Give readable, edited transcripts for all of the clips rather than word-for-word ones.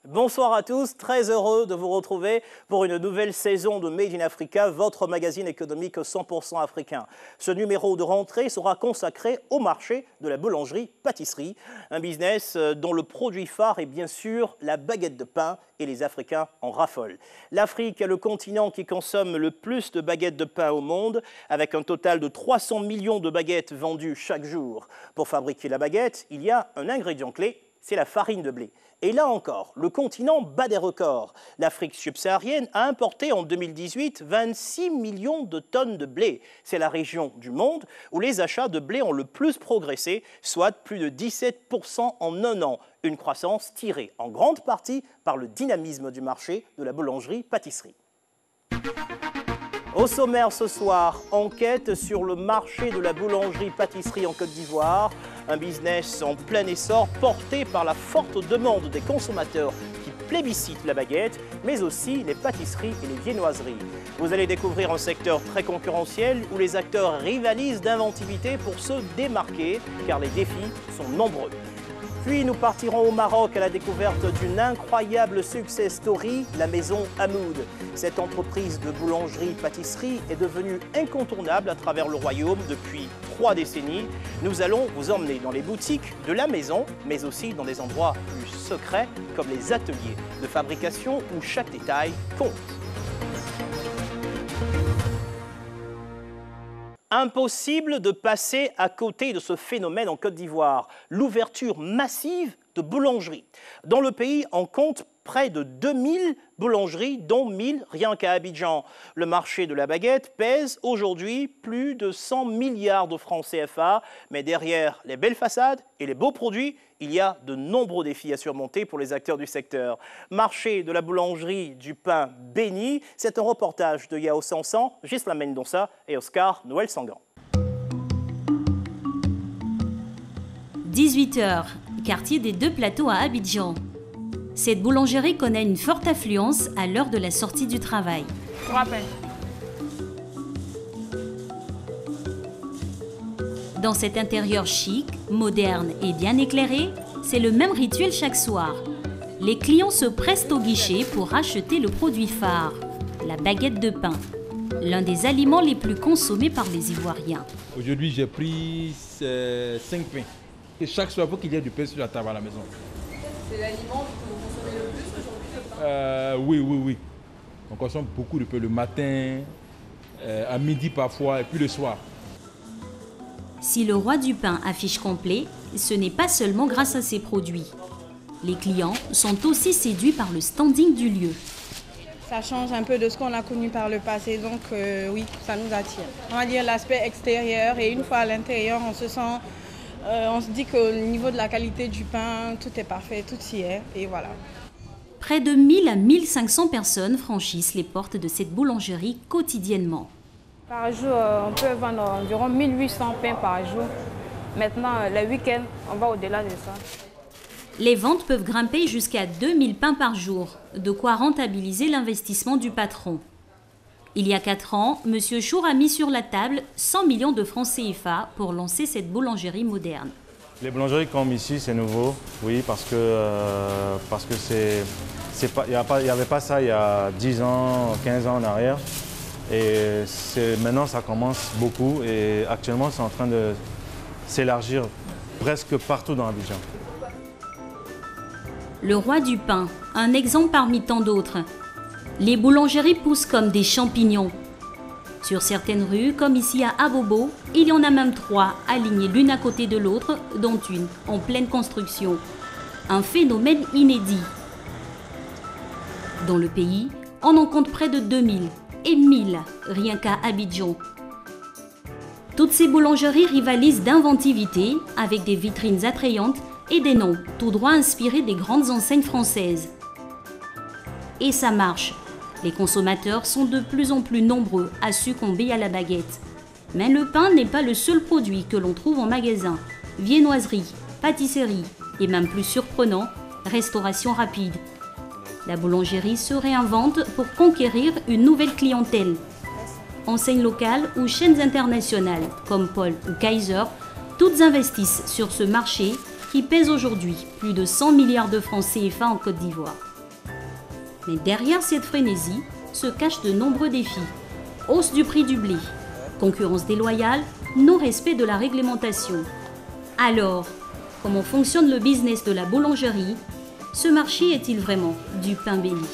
Bonsoir à tous, très heureux de vous retrouver pour une nouvelle saison de Made in Africa, votre magazine économique 100% africain. Ce numéro de rentrée sera consacré au marché de la boulangerie-pâtisserie, un business dont le produit phare est bien sûr la baguette de pain et les Africains en raffolent. L'Afrique est le continent qui consomme le plus de baguettes de pain au monde, avec un total de 300 millions de baguettes vendues chaque jour. Pour fabriquer la baguette, il y a un ingrédient clé, c'est la farine de blé. Et là encore, le continent bat des records. L'Afrique subsaharienne a importé en 2018 26 millions de tonnes de blé. C'est la région du monde où les achats de blé ont le plus progressé, soit plus de 17% en un an. Une croissance tirée en grande partie par le dynamisme du marché de la boulangerie-pâtisserie. Au sommaire ce soir, enquête sur le marché de la boulangerie-pâtisserie en Côte d'Ivoire. Un business en plein essor porté par la forte demande des consommateurs qui plébiscitent la baguette, mais aussi les pâtisseries et les viennoiseries. Vous allez découvrir un secteur très concurrentiel où les acteurs rivalisent d'inventivité pour se démarquer, car les défis sont nombreux. Puis nous partirons au Maroc à la découverte d'une incroyable success story, la maison Hamoud. Cette entreprise de boulangerie-pâtisserie est devenue incontournable à travers le royaume depuis 3 décennies. Nous allons vous emmener dans les boutiques de la maison, mais aussi dans des endroits plus secrets comme les ateliers de fabrication où chaque détail compte. Impossible de passer à côté de ce phénomène en Côte d'Ivoire, l'ouverture massive de boulangeries. Dans le pays, on compte près de 2000 boulangeries, dont 1000 rien qu'à Abidjan. Le marché de la baguette pèse aujourd'hui plus de 100 milliards de francs CFA, mais derrière les belles façades et les beaux produits, il y a de nombreux défis à surmonter pour les acteurs du secteur. Marché de la boulangerie du pain béni, c'est un reportage de Yao Sansan, Gisela Mendonça et Oscar Noël Sangan. 18h, quartier des Deux Plateaux à Abidjan. Cette boulangerie connaît une forte affluence à l'heure de la sortie du travail. 3 pains. Dans cet intérieur chic, moderne et bien éclairé, c'est le même rituel chaque soir. Les clients se pressent au guichet pour acheter le produit phare, la baguette de pain, l'un des aliments les plus consommés par les Ivoiriens. Aujourd'hui, j'ai pris 5 pains. Et chaque soir, il faut qu'il y ait du pain sur la table à la maison. C'est l'aliment que vous consommez le plus aujourd'hui, le pain? Oui. On consomme beaucoup de pain le matin, à midi parfois, et puis le soir. Si le roi du pain affiche complet, ce n'est pas seulement grâce à ses produits. Les clients sont aussi séduits par le standing du lieu. Ça change un peu de ce qu'on a connu par le passé, donc oui, ça nous attire. On va dire l'aspect extérieur, et une fois à l'intérieur, on se dit qu'au niveau de la qualité du pain, tout est parfait, tout y est, et voilà. Près de 1000 à 1500 personnes franchissent les portes de cette boulangerie quotidiennement. Par jour, on peut vendre environ 1800 pains par jour. Maintenant, le week-end, on va au-delà de ça. Les ventes peuvent grimper jusqu'à 2000 pains par jour, de quoi rentabiliser l'investissement du patron. Il y a 4 ans, M. Chour a mis sur la table 100 millions de francs CFA pour lancer cette boulangerie moderne. Les boulangeries comme ici, c'est nouveau, oui, parce que il n'y avait pas ça il y a 10 ans, 15 ans en arrière. Et maintenant, ça commence beaucoup et actuellement, c'est en train de s'élargir presque partout dans Abidjan. Le roi du pain, un exemple parmi tant d'autres. Les boulangeries poussent comme des champignons. Sur certaines rues, comme ici à Abobo, il y en a même 3 alignées l'une à côté de l'autre, dont une en pleine construction. Un phénomène inédit. Dans le pays, on en compte près de 2000 et 1000 rien qu'à Abidjan. Toutes ces boulangeries rivalisent d'inventivité avec des vitrines attrayantes et des noms tout droit inspirés des grandes enseignes françaises. Et ça marche. Les consommateurs sont de plus en plus nombreux à succomber à la baguette. Mais le pain n'est pas le seul produit que l'on trouve en magasin. Viennoiserie, pâtisserie et même plus surprenant, restauration rapide. La boulangerie se réinvente pour conquérir une nouvelle clientèle. Enseignes locales ou chaînes internationales comme Paul ou Kaiser, toutes investissent sur ce marché qui pèse aujourd'hui plus de 100 milliards de francs CFA en Côte d'Ivoire. Mais derrière cette frénésie se cachent de nombreux défis. Hausse du prix du blé, concurrence déloyale, non-respect de la réglementation. Alors, comment fonctionne le business de la boulangerie? Ce marché est-il vraiment du pain béni?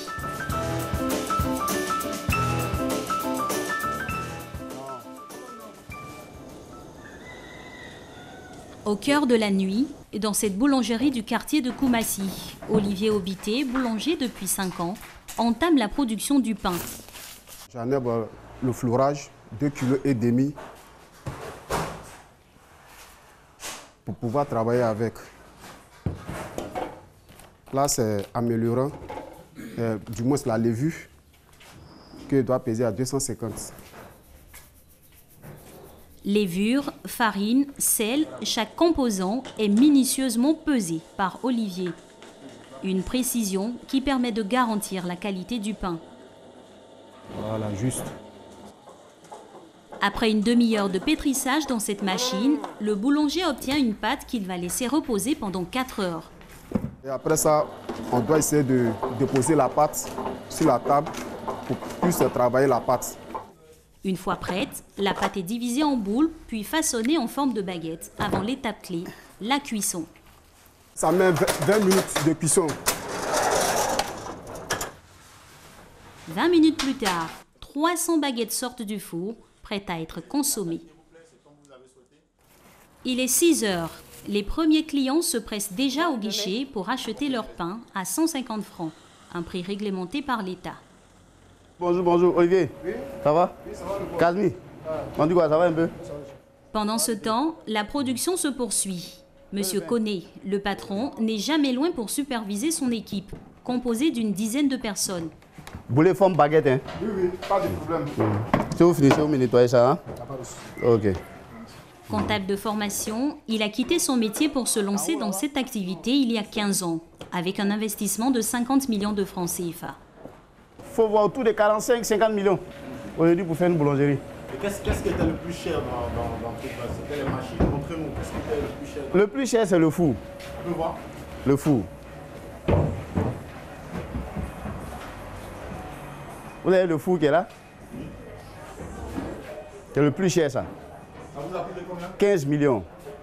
Au cœur de la nuit, dans cette boulangerie du quartier de Koumassi, Olivier Obité, boulanger depuis 5 ans, entame la production du pain. J'enlève le fourrage, 2,5 kg pour pouvoir travailler avec. Là, c'est améliorant, du moins la levure, qui doit peser à 250. Levure, farine, sel, chaque composant est minutieusement pesé par Olivier. Une précision qui permet de garantir la qualité du pain. Voilà, juste. Après une demi-heure de pétrissage dans cette machine, le boulanger obtient une pâte qu'il va laisser reposer pendant 4 heures. Et après ça, on doit essayer de déposer la pâte sur la table pour plus travailler la pâte. Une fois prête, la pâte est divisée en boules, puis façonnée en forme de baguette, avant l'étape clé, la cuisson. Ça met 20 minutes de cuisson. 20 minutes plus tard, 300 baguettes sortent du four, prêtes à être consommées. Il est 6 heures. Les premiers clients se pressent déjà au guichet pour acheter leur pain à 150 francs, un prix réglementé par l'État. Bonjour, bonjour, Olivier. Oui. Ça va? Oui, ça va. Casmi. On dit quoi, ça va un peu? Pendant ce temps, la production se poursuit. Monsieur Koné, le patron, n'est jamais loin pour superviser son équipe, composée d'une dizaine de personnes. Boulet forme baguette, hein? Oui, oui, pas de problème. Si vous finissez, vous me nettoyez ça, hein? Ok. Comptable de formation, il a quitté son métier pour se lancer dans cette activité il y a 15 ans, avec un investissement de 50 millions de francs CFA. Il faut voir autour de 45-50 millions aujourd'hui pour faire une boulangerie. Qu'est-ce qui était le plus cher dans tout ça? C'était les machines. Montrez-nous, qu'est-ce qui était le plus cher? Le plus cher, c'est le four. On peut voir? Le four. Vous avez le four qui est là? C'est le plus cher, ça. Ça vous a coûté combien? 15 millions.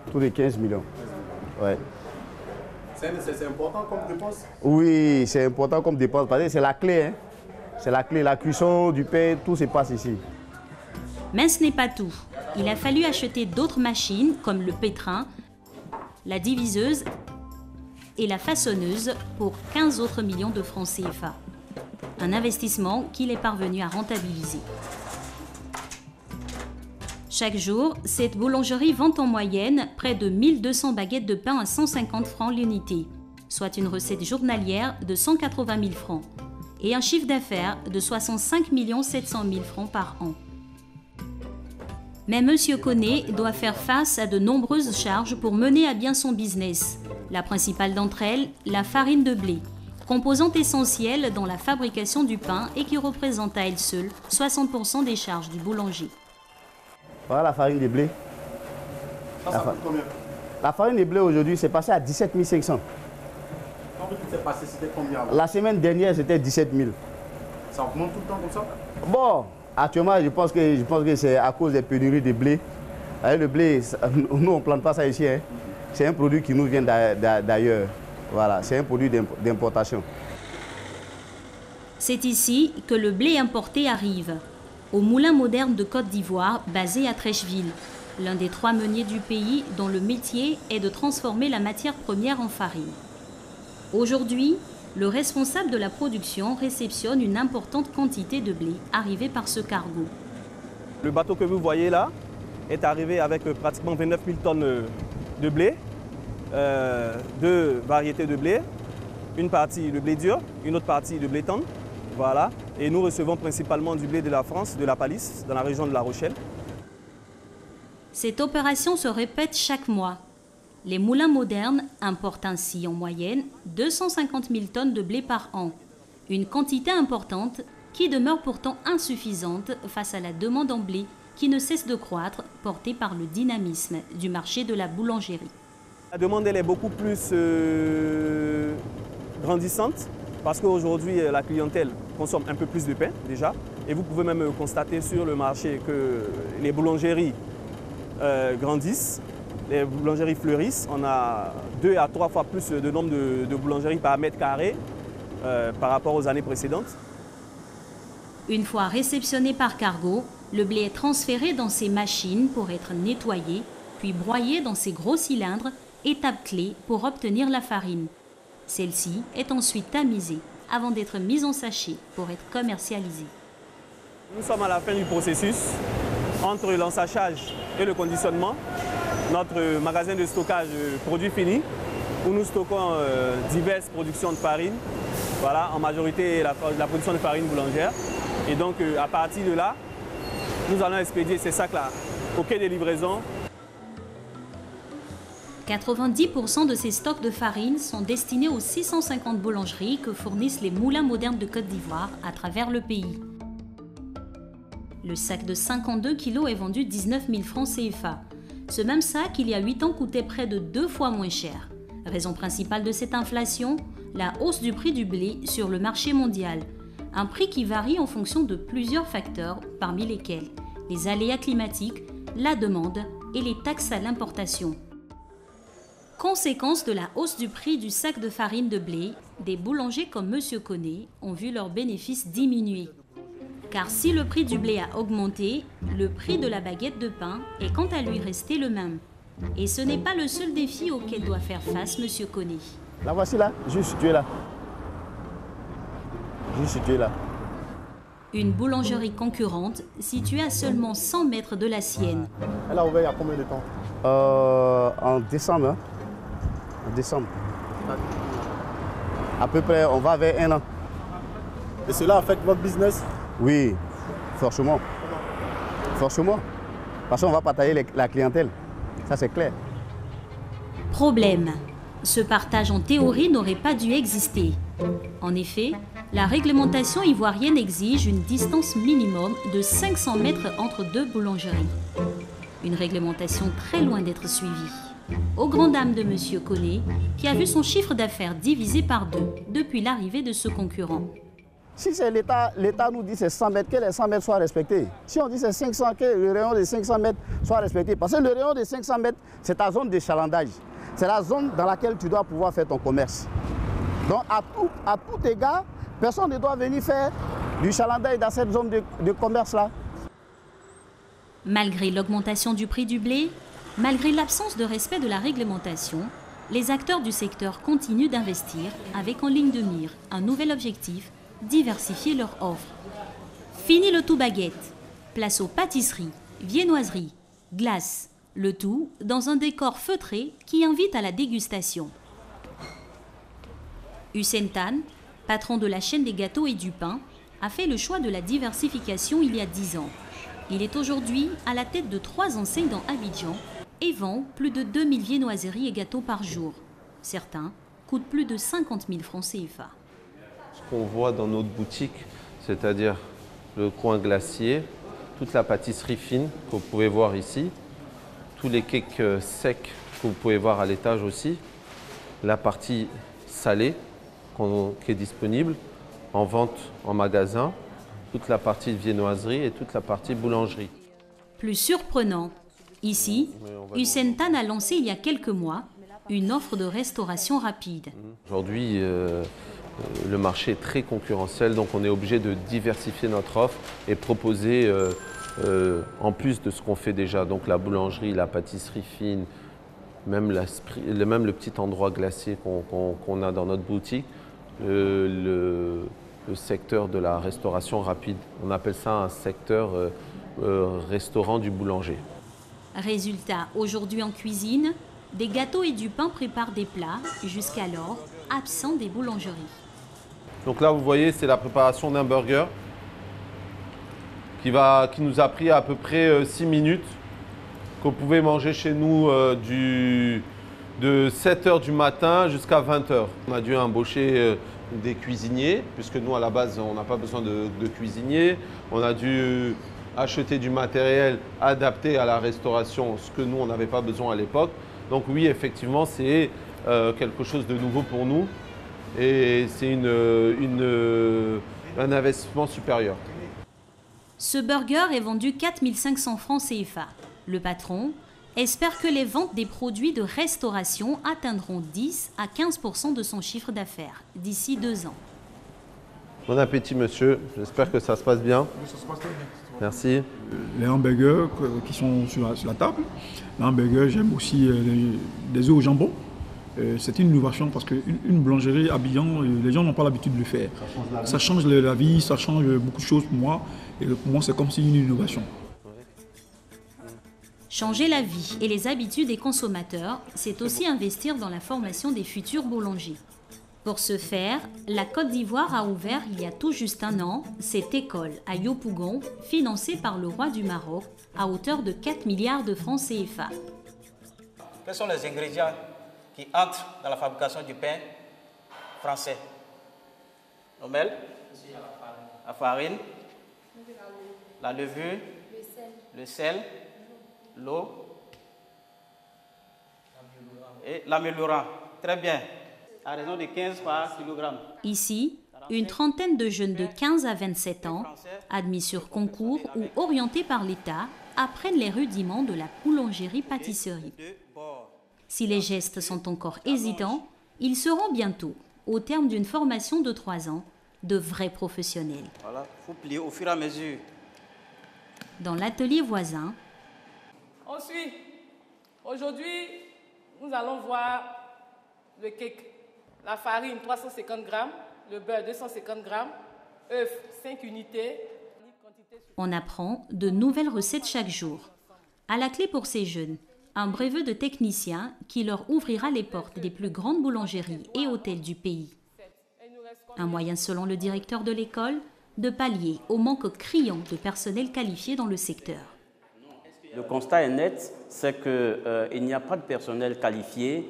Tous les 15 millions. Ouais. C'est important comme dépense? Oui, c'est important comme dépense parce que c'est la clé, hein. C'est la clé, la cuisson du pain, tout se passe ici. Mais ce n'est pas tout. Il a fallu acheter d'autres machines comme le pétrin, la diviseuse et la façonneuse pour 15 autres millions de francs CFA. Un investissement qu'il est parvenu à rentabiliser. Chaque jour, cette boulangerie vend en moyenne près de 1200 baguettes de pain à 150 francs l'unité, soit une recette journalière de 180 000 francs. Et un chiffre d'affaires de 65 700 000 francs par an. Mais M. Koné doit faire face à de nombreuses charges pour mener à bien son business. La principale d'entre elles, la farine de blé, composante essentielle dans la fabrication du pain et qui représente à elle seule 60% des charges du boulanger. Voilà la farine de blé. Ça coûte combien? La farine de blé aujourd'hui, c'est passé à 17 500. Quand vous s'est passé, c'était combien? La semaine dernière, c'était 17 000. Ça augmente tout le temps comme ça? Bon, actuellement, je pense que c'est à cause des pénuries de blé. Avec le blé, nous, on ne plante pas ça ici. Hein. C'est un produit qui nous vient d'ailleurs. Voilà, c'est un produit d'importation. C'est ici que le blé importé arrive, au moulin moderne de Côte d'Ivoire, basé à Trècheville, l'un des 3 meuniers du pays dont le métier est de transformer la matière première en farine. Aujourd'hui, le responsable de la production réceptionne une importante quantité de blé arrivé par ce cargo. Le bateau que vous voyez là est arrivé avec pratiquement 29 000 tonnes de blé, 2 variétés de blé, une partie de blé dur, une autre partie de blé tendre. Voilà. Et nous recevons principalement du blé de la France, de la Palisse, dans la région de La Rochelle. Cette opération se répète chaque mois. Les moulins modernes importent ainsi en moyenne 250 000 tonnes de blé par an. Une quantité importante qui demeure pourtant insuffisante face à la demande en blé qui ne cesse de croître, portée par le dynamisme du marché de la boulangerie. La demande elle est beaucoup plus grandissante parce qu'aujourd'hui la clientèle consomme un peu plus de pain déjà. Et vous pouvez même constater sur le marché que les boulangeries grandissent, les boulangeries fleurissent. On a 2 à 3 fois plus de nombre de boulangeries par mètre carré par rapport aux années précédentes. Une fois réceptionné par cargo, le blé est transféré dans ces machines pour être nettoyé, puis broyé dans ces gros cylindres, étape clé pour obtenir la farine. Celle-ci est ensuite tamisée avant d'être mise en sachet pour être commercialisée. Nous sommes à la fin du processus. Entre l'ensachage et le conditionnement, notre magasin de stockage produits finis, où nous stockons diverses productions de farine, voilà, en majorité la production de farine boulangère. Et donc à partir de là, nous allons expédier ces sacs-là au quai des livraisons. 90% de ces stocks de farine sont destinés aux 650 boulangeries que fournissent les moulins modernes de Côte d'Ivoire à travers le pays. Le sac de 52 kg est vendu 19 000 francs CFA. Ce même sac, il y a 8 ans, coûtait près de 2 fois moins cher. Raison principale de cette inflation, la hausse du prix du blé sur le marché mondial. Un prix qui varie en fonction de plusieurs facteurs, parmi lesquels les aléas climatiques, la demande et les taxes à l'importation. Conséquence de la hausse du prix du sac de farine de blé, des boulangers comme M. Koné ont vu leurs bénéfices diminuer. Car si le prix du blé a augmenté, le prix de la baguette de pain est quant à lui resté le même. Et ce n'est pas le seul défi auquel doit faire face M. Koné. La voici là, juste située là. Juste située là. Une boulangerie concurrente située à seulement 100 mètres de la sienne. Elle a ouvert il y a combien de temps? En décembre. Hein. En décembre. À peu près, on va vers 1 an. Et cela affecte votre business? Oui, forcément. Forcément. Parce qu'on va partager la clientèle. Ça, c'est clair. Problème. Ce partage en théorie n'aurait pas dû exister. En effet, la réglementation ivoirienne exige une distance minimum de 500 mètres entre 2 boulangeries. Une réglementation très loin d'être suivie. Aux grandes dames de M. Koné, qui a vu son chiffre d'affaires divisé par 2 depuis l'arrivée de ce concurrent. Si c'est l'État nous dit c'est 100 mètres, que les 100 mètres soient respectés. Si on dit c'est 500, que le rayon de 500 mètres soit respecté. Parce que le rayon de 500 mètres, c'est ta zone d'échalandage. C'est la zone dans laquelle tu dois pouvoir faire ton commerce. Donc à tout égard, personne ne doit venir faire du chalandage dans cette zone de commerce-là. Malgré l'augmentation du prix du blé, malgré l'absence de respect de la réglementation, les acteurs du secteur continuent d'investir avec en ligne de mire un nouvel objectif, diversifier leur offre. Fini le tout baguette, place aux pâtisseries, viennoiseries, glaces, le tout dans un décor feutré qui invite à la dégustation. Hussein Tan, patron de la chaîne des gâteaux et du pain, a fait le choix de la diversification il y a 10 ans. Il est aujourd'hui à la tête de 3 enseignes dans Abidjan et vend plus de 2000 viennoiseries et gâteaux par jour. Certains coûtent plus de 50 000 francs CFA. Ce qu'on voit dans notre boutique, c'est-à-dire le coin glacier, toute la pâtisserie fine que vous pouvez voir ici, tous les cakes secs que vous pouvez voir à l'étage aussi, la partie salée qui est disponible en vente en magasin, toute la partie de viennoiserie et toute la partie boulangerie. Plus surprenant, ici, Hussein Tan a lancé il y a quelques mois une offre de restauration rapide. Aujourd'hui, le marché est très concurrentiel, donc on est obligé de diversifier notre offre et proposer, en plus de ce qu'on fait déjà, donc la boulangerie, la pâtisserie fine, même le petit endroit glacier qu'on a dans notre boutique, le secteur de la restauration rapide. On appelle ça un secteur restaurant du boulanger. Résultat, aujourd'hui en cuisine, des gâteaux et du pain préparent des plats, jusqu'alors absents des boulangeries. Donc là, vous voyez, c'est la préparation d'un burger qui nous a pris à peu près 6 minutes, qu'on pouvait manger chez nous de 7 h du matin jusqu'à 20 h. On a dû embaucher des cuisiniers, puisque nous, à la base, on n'a pas besoin de cuisiniers. On a dû acheter du matériel adapté à la restauration, ce que nous, on n'avait pas besoin à l'époque. Donc oui, effectivement, c'est quelque chose de nouveau pour nous et c'est un investissement supérieur. Ce burger est vendu 4 500 francs CFA. Le patron espère que les ventes des produits de restauration atteindront 10 à 15% de son chiffre d'affaires d'ici 2 ans. Bon appétit, monsieur. J'espère que ça se passe bien. Oui, ça se passe très bien. Merci. Les hamburgers qui sont sur la table. Les hamburgers, j'aime aussi des œufs au jambon. C'est une innovation parce qu'une boulangerie à Abidjan, les gens n'ont pas l'habitude de le faire. Ça change la vie, ça change beaucoup de choses pour moi. Et pour moi, c'est comme si une innovation. Changer la vie et les habitudes des consommateurs, c'est aussi investir dans la formation des futurs boulangers. Pour ce faire, la Côte d'Ivoire a ouvert il y a tout juste 1 an cette école à Yopougon, financée par le roi du Maroc à hauteur de 4 milliards de francs CFA. Quels sont les ingrédients qui entrent dans la fabrication du pain français? Nomel, la farine, la levure, le sel, l'eau et l'améliorant. Très bien. À raison de 15 par kilogramme. Ici, une trentaine de jeunes de 15 à 27 ans, admis sur concours ou orientés par l'État, apprennent les rudiments de la boulangerie-pâtisserie. Si les gestes sont encore hésitants, ils seront bientôt, au terme d'une formation de 3 ans, de vrais professionnels. Voilà, il faut plier au fur et à mesure. Dans l'atelier voisin, ensuite, aujourd'hui, nous allons voir le cake. La farine, 350 grammes, le beurre, 250 grammes, œufs, 5 unités. On apprend de nouvelles recettes chaque jour. À la clé pour ces jeunes, un brevet de technicien qui leur ouvrira les portes des plus grandes boulangeries et hôtels du pays. Un moyen, selon le directeur de l'école, de pallier au manque criant de personnel qualifié dans le secteur. Le constat est net, c'est qu'il n'y a pas de personnel qualifié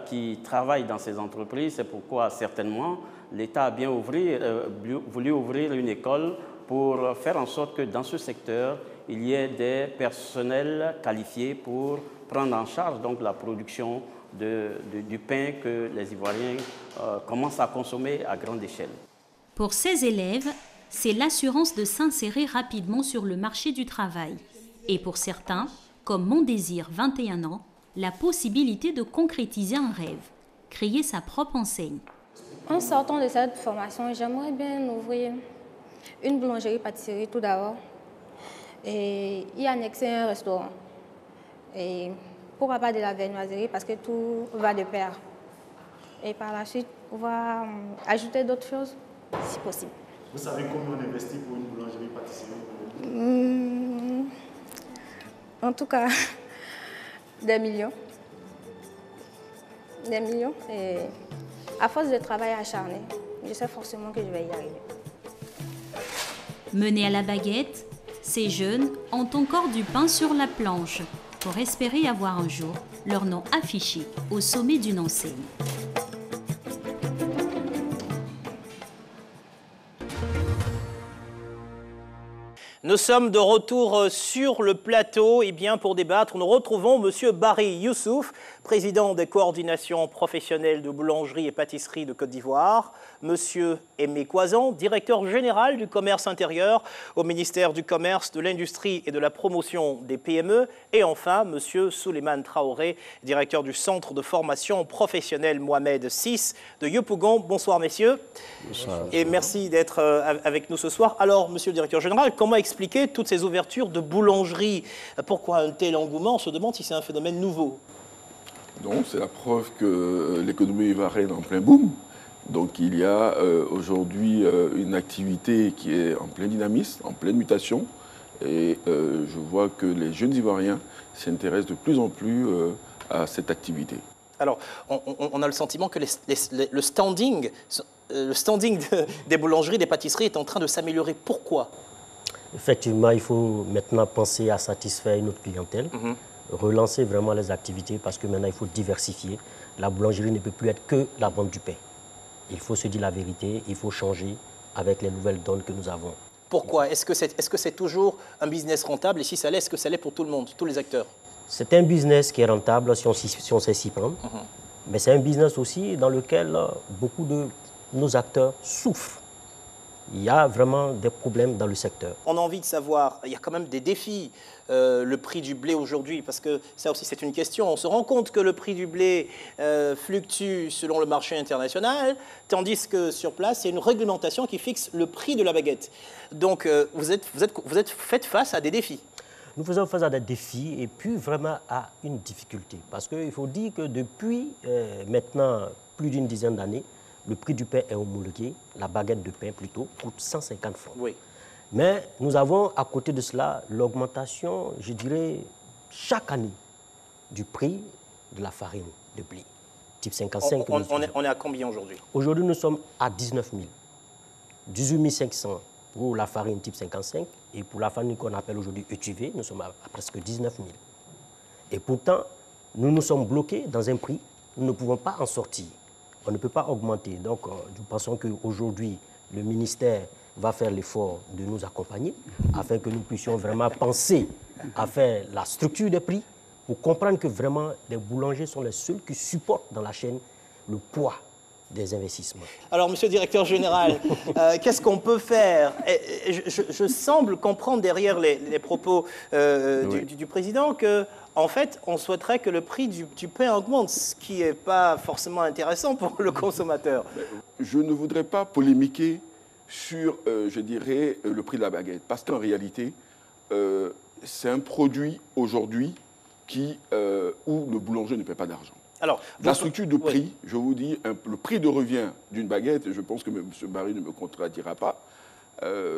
qui travaille dans ces entreprises. C'est pourquoi, certainement, l'État a bien voulu ouvrir une école pour faire en sorte que dans ce secteur, il y ait des personnels qualifiés pour prendre en charge donc, la production du pain que les Ivoiriens commencent à consommer à grande échelle. Pour ces élèves, c'est l'assurance de s'insérer rapidement sur le marché du travail. Et pour certains, comme Mon Désir, 21 ans, la possibilité de concrétiser un rêve, créer sa propre enseigne. En sortant de cette formation, j'aimerais bien ouvrir une boulangerie-pâtisserie tout d'abord et y annexer un restaurant. Et pourquoi pas de la viennoiserie parce que tout va de pair. Et par la suite, on va ajouter d'autres choses si possible. Vous savez combien on investit pour une boulangerie-pâtisserie? En tout cas, des millions. Des millions. Et à force de travail acharné, je sais forcément que je vais y arriver. Menés à la baguette, ces jeunes ont encore du pain sur la planche pour espérer avoir un jour leur nom affiché au sommet d'une enseigne. Nous sommes de retour sur le plateau et bien pour débattre, nous retrouvons M. Barry Youssouf, président des coordinations professionnelles de boulangerie et pâtisserie de Côte d'Ivoire, M. Aimé Coisan, directeur général du commerce intérieur au ministère du Commerce, de l'Industrie et de la Promotion des PME, et enfin M. Souleymane Traoré, directeur du centre de formation professionnelle Mohamed VI de Yopougon. Bonsoir messieurs. Bonsoir. Et merci d'être avec nous ce soir. Alors, monsieur le directeur général, comment expliquer toutes ces ouvertures de boulangerie? Pourquoi un tel engouement? On se demande si c'est un phénomène nouveau. Donc, c'est la preuve que l'économie ivoirienne est en plein boom. Donc, il y a aujourd'hui une activité qui est en plein dynamisme, en pleine mutation. Et je vois que les jeunes Ivoiriens s'intéressent de plus en plus à cette activité. Alors, on a le sentiment que le standing des boulangeries, des pâtisseries est en train de s'améliorer. Pourquoi? Effectivement, il faut maintenant penser à satisfaire notre clientèle. relancer vraiment les activités parce que maintenant il faut diversifier. La boulangerie ne peut plus être que la vente du pain. Il faut se dire la vérité, il faut changer avec les nouvelles donnes que nous avons. Pourquoi? Est-ce que c'est toujours un business rentable? Et si ça l'est, est-ce que ça l'est pour tout le monde, tous les acteurs? C'est un business qui est rentable si on sait s'y prendre. Mais c'est un business aussi dans lequel beaucoup de nos acteurs souffrent. Il y a vraiment des problèmes dans le secteur. On a envie de savoir, il y a quand même des défis. Le prix du blé aujourd'hui, parce que ça aussi c'est une question. On se rend compte que le prix du blé fluctue selon le marché international, tandis que sur place, il y a une réglementation qui fixe le prix de la baguette. Donc vous êtes fait face à des défis. Nous faisons face à des défis et puis vraiment à une difficulté. Parce qu'il faut dire que depuis maintenant plus d'une dizaine d'années, le prix du pain est homologué, la baguette de pain plutôt, coûte 150 francs. Oui. Mais nous avons à côté de cela l'augmentation, je dirais, chaque année du prix de la farine de blé, type 55. On est à combien aujourd'hui? Aujourd'hui, nous sommes à 19 000. 18 500 pour la farine type 55 et pour la farine qu'on appelle aujourd'hui ETV, nous sommes à presque 19 000. Et pourtant, nous nous sommes bloqués dans un prix, nous ne pouvons pas en sortir. On ne peut pas augmenter. Donc, nous pensons qu'aujourd'hui, le ministère va faire l'effort de nous accompagner afin que nous puissions vraiment penser à faire la structure des prix pour comprendre que vraiment les boulangers sont les seuls qui supportent dans la chaîne le poids des investissements. Alors, monsieur le directeur général, qu'est-ce qu'on peut faire? Je semble comprendre derrière les propos du président que, en fait, on souhaiterait que le prix du pain augmente, ce qui n'est pas forcément intéressant pour le consommateur. Je ne voudrais pas polémiquer sur, je dirais, le prix de la baguette. Parce qu'en réalité, c'est un produit aujourd'hui où le boulanger ne paie pas d'argent. Alors, la structure de prix, je vous dis, le prix de revient d'une baguette, et je pense que M. Barry ne me contredira pas,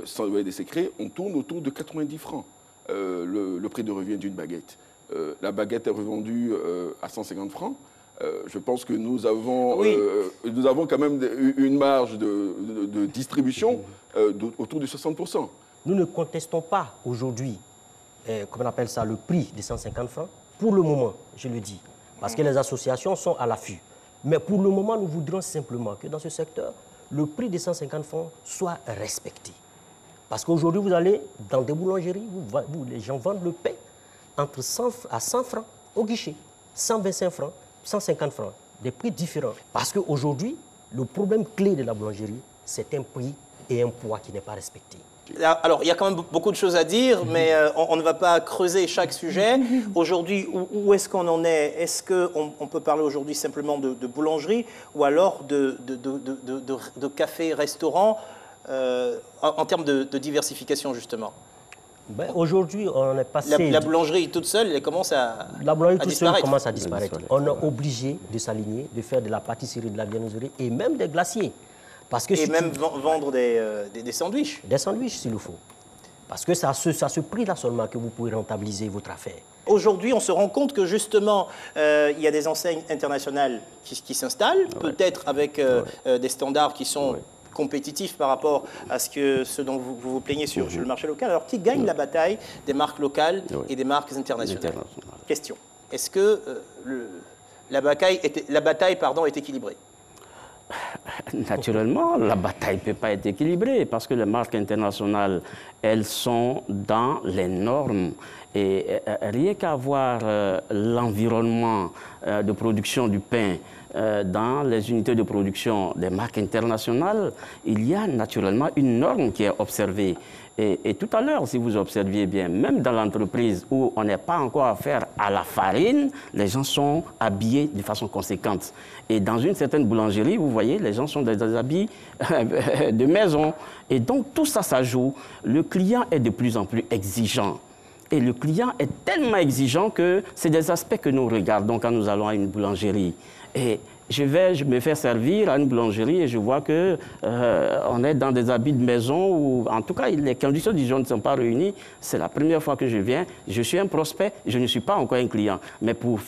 sans donner des secrets, on tourne autour de 90 francs, le prix de revient d'une baguette. La baguette est revendue à 150 francs. Je pense que nous avons quand même une marge de distribution autour de 60%. Nous ne contestons pas aujourd'hui, comment on appelle ça, le prix de 150 francs. Pour le moment, je le dis, parce que les associations sont à l'affût. Mais pour le moment, nous voudrions simplement que dans ce secteur, le prix de 150 francs soit respecté. Parce qu'aujourd'hui, vous allez dans des boulangeries, les gens vendent le pain entre 100 à 100 francs au guichet, 125 francs, 150 francs, des prix différents. Parce qu'aujourd'hui, le problème clé de la boulangerie, c'est un prix et un poids qui n'est pas respecté. Alors, il y a quand même beaucoup de choses à dire, mais on ne va pas creuser chaque sujet. Aujourd'hui, où est-ce qu'on en est? Est-ce qu'on peut parler aujourd'hui simplement de boulangerie ou alors de café, restaurant en termes de diversification, justement? Aujourd'hui, on est passé... La boulangerie toute seule, elle commence à disparaître. La boulangerie toute seule commence à disparaître. On est obligé de s'aligner, de faire de la pâtisserie, de la viennoiserie et même des glaciers. Parce que même vendre des sandwichs. Des sandwichs, s'il le faut. Parce que c'est à ce prix-là seulement que vous pouvez rentabiliser votre affaire. Aujourd'hui, on se rend compte que justement, il y a des enseignes internationales qui s'installent, peut-être avec des standards qui sont compétitifs par rapport à ce dont vous vous plaignez sur le marché local. Alors, qui gagne la bataille des marques locales et des marques internationales? Question. Est-ce que la bataille est équilibrée? Naturellement, la bataille ne peut pas être équilibrée parce que les marques internationales, elles sont dans les normes. Et rien qu'à voir l'environnement de production du pain dans les unités de production des marques internationales, il y a naturellement une norme qui est observée. Et tout à l'heure, si vous observiez bien, même dans l'entreprise où on n'est pas encore affaire à la farine, les gens sont habillés de façon conséquente. Et dans une certaine boulangerie, vous voyez, les gens sont des habits de maison. Et donc tout ça, ça joue. Le client est de plus en plus exigeant. Et le client est tellement exigeant que c'est des aspects que nous regardons quand nous allons à une boulangerie. Et je vais me faire servir à une boulangerie et je vois qu'on est dans des habits de maison où, en tout cas, les conditions du jour ne sont pas réunies. C'est la première fois que je viens. Je suis un prospect, je ne suis pas encore un client. Mais pour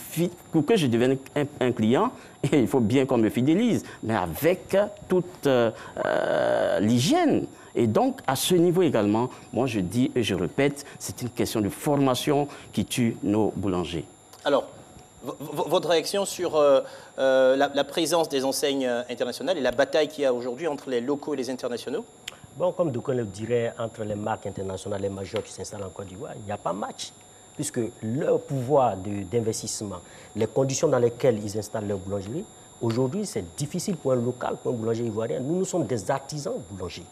que je devienne un client, il faut bien qu'on me fidélise, mais avec toute l'hygiène Et donc, à ce niveau également, moi je dis et je répète, c'est une question de formation qui tue nos boulangers. Alors, votre réaction sur la présence des enseignes internationales et la bataille qu'il y a aujourd'hui entre les locaux et les internationaux? Bon, comme d'aucuns le diraient, entre les marques internationales et les majors qui s'installent en Côte d'Ivoire, il n'y a pas match. Puisque leur pouvoir d'investissement, les conditions dans lesquelles ils installent leur boulangerie, aujourd'hui, c'est difficile pour un local, pour un boulanger ivoirien. Nous sommes des artisans boulangers.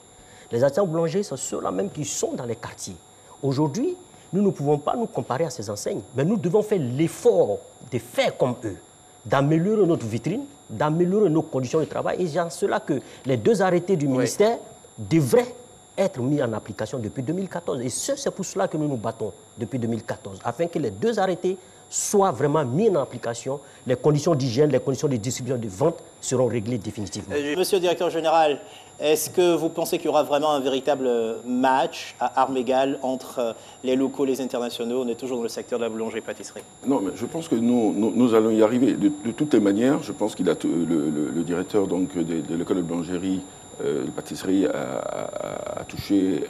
Les artisans boulangers, c'est ceux-là même qui sont dans les quartiers. Aujourd'hui, nous ne pouvons pas nous comparer à ces enseignes, mais nous devons faire l'effort de faire comme eux, d'améliorer notre vitrine, d'améliorer nos conditions de travail. Et c'est en cela que les deux arrêtés du ministère devraient être mis en application depuis 2014. Et c'est pour cela que nous nous battons depuis 2014, afin que les deux arrêtés soient vraiment mis en application. Les conditions d'hygiène, les conditions de distribution et de vente seront réglées définitivement. Monsieur le directeur général, est-ce que vous pensez qu'il y aura vraiment un véritable match à armes égales entre les locaux et les internationaux? On est toujours dans le secteur de la boulangerie-pâtisserie. Non, mais je pense que nous allons y arriver. De toutes les manières, je pense qu'il a le directeur donc, de l'école de boulangerie, de pâtisserie a touché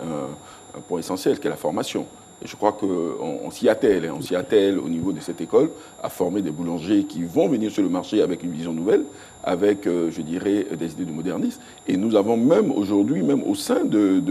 un point essentiel, qui est la formation. Et je crois qu'on s'y attelle, on s'y attelle au niveau de cette école à former des boulangers qui vont venir sur le marché avec une vision nouvelle, avec, je dirais, des idées de modernisme. Et nous avons même aujourd'hui, même au sein de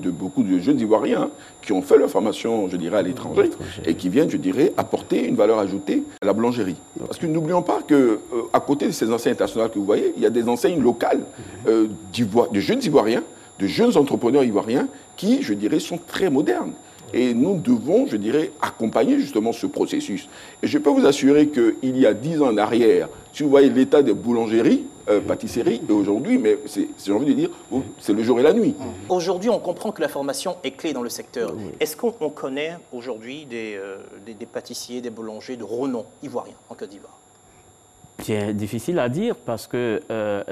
beaucoup de jeunes Ivoiriens qui ont fait leur formation, je dirais, à l'étranger et qui viennent, je dirais, apporter une valeur ajoutée à la boulangerie. Parce que n'oublions pas qu'à côté de ces enseignes internationales que vous voyez, il y a des enseignes locales de jeunes Ivoiriens, de jeunes entrepreneurs ivoiriens qui, je dirais, sont très modernes. Et nous devons, je dirais, accompagner justement ce processus. Et je peux vous assurer qu'il y a 10 ans en arrière, si vous voyez l'état des boulangeries, pâtisseries, et aujourd'hui, mais j'ai envie de dire, c'est le jour et la nuit. Aujourd'hui, on comprend que la formation est clé dans le secteur. Oui. Est-ce qu'on connaît aujourd'hui des pâtissiers, des boulangers de renom ivoiriens en Côte d'Ivoire? C'est difficile à dire parce que